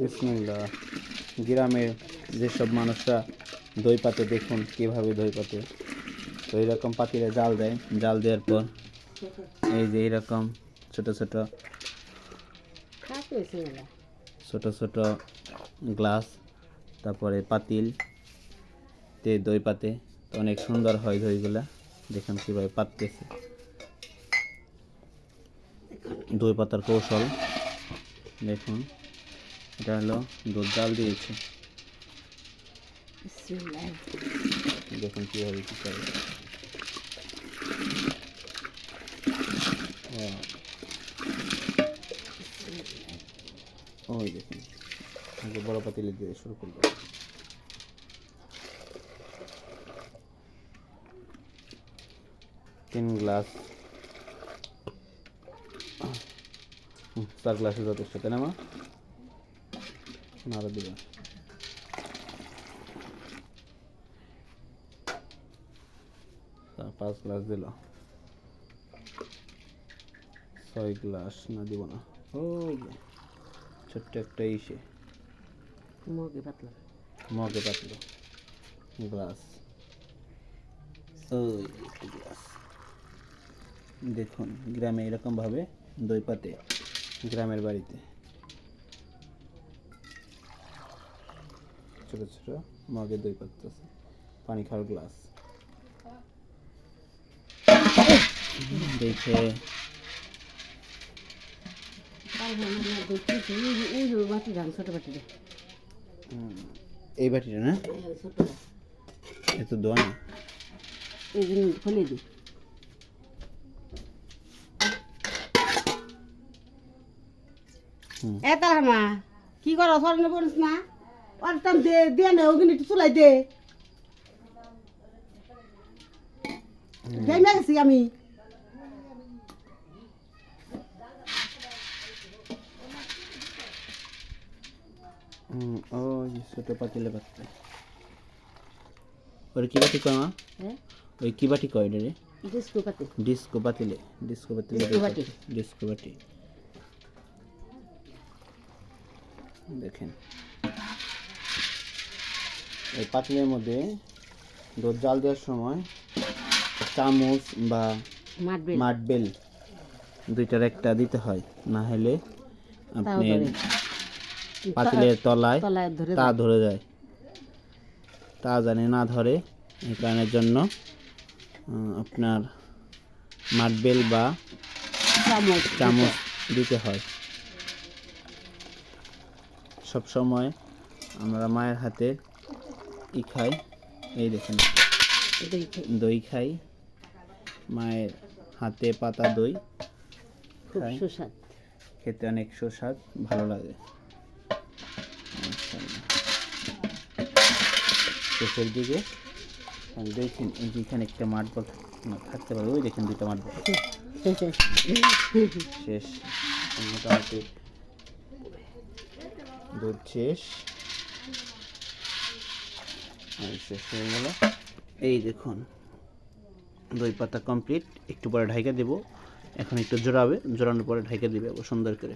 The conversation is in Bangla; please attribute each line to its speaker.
Speaker 1: বিসমিল্লাহ। গ্রামের যেসব মানুষরা দই পাতে দেখুন কিভাবে দই পাতে। তো এইরকম পাতিলে জাল দেয়, জাল দেওয়ার পর এই যে এইরকম ছোট ছোট ছোট ছোট গ্লাস, তারপরে পাতিল তে দই পাতে। তো অনেক সুন্দর হয় দইগুলা। দেখুন কীভাবে পাততেছে। দই পাতার কৌশল দেখুন। এটা হলো দুধ জাল দিয়েছে, দেখুন কীভাবে কী করে। ওই দেখুন আগে বড় পাতিলে দিয়ে শুরু করবো। 3 গ্লাস 4 গ্লাসে যথেষ্ট, তাই না মা? আরো দিবা 5 গ্লাস দিল, 6 গ্লাস না দিব না। ওই যে ছোট্ট একটা ইসে মগে পাতলো গ্লাস। ওই গ্লাস দেখুন। গ্রামে এরকমভাবে দই পাতে, গ্রামের বাড়িতে ছোট ছোট মগে দই পাততেছে। পানি খাওয়ার গ্লাস দেখে এই বাটিটা না এত দোয়া না,
Speaker 2: খুলে দিই। মা কি করো স্মরণে পড়িস না? অর্থাৎ দে দে না ওগুলো একটু চুলাই দে। যাই না গেছি আমি।
Speaker 1: ওই ছোট পাতিলে পাততে। ওরে কি বাটি কয় মা? ওই কি বাটি কয় রে?
Speaker 2: ডিস্কো পাতি।
Speaker 1: ডিস্কো পাতিলে, ডিস্কো পাতিলে, ডিস্কো বাটি। দেখেন এই পাতিলের মধ্যে দুধ জাল দেওয়ার সময় চামচ বা মাটবেল দুইটার একটা দিতে হয়, না হলে আপনি পাতিলের তলায় তা ধরে যায়। তা জানি না ধরে, এই কারণের জন্য আপনার মাটবেল বা চামচ দিতে হয়। সব সময় আমরা মায়ের হাতে খাই। এই দেখেন দই খাই, মায়ের হাতে পাতা দই খাই, খেতে অনেক সুস্বাদ, ভালো লাগে। শেষের দিকে দেখেন এইখানে একটা মাটবল থাকতে পারে, ওই দেখেন দুইটা মাটবল শেষ। মোটামুটি দুধ শেষ হয়ে গেল। এই দেখুন দই পাতা কমপ্লিট। একটু পরে ঢাইকা দেবো, এখন একটু জোড়াবে, জোড়ানোর পরে ঢাইকা দিবে সুন্দর করে।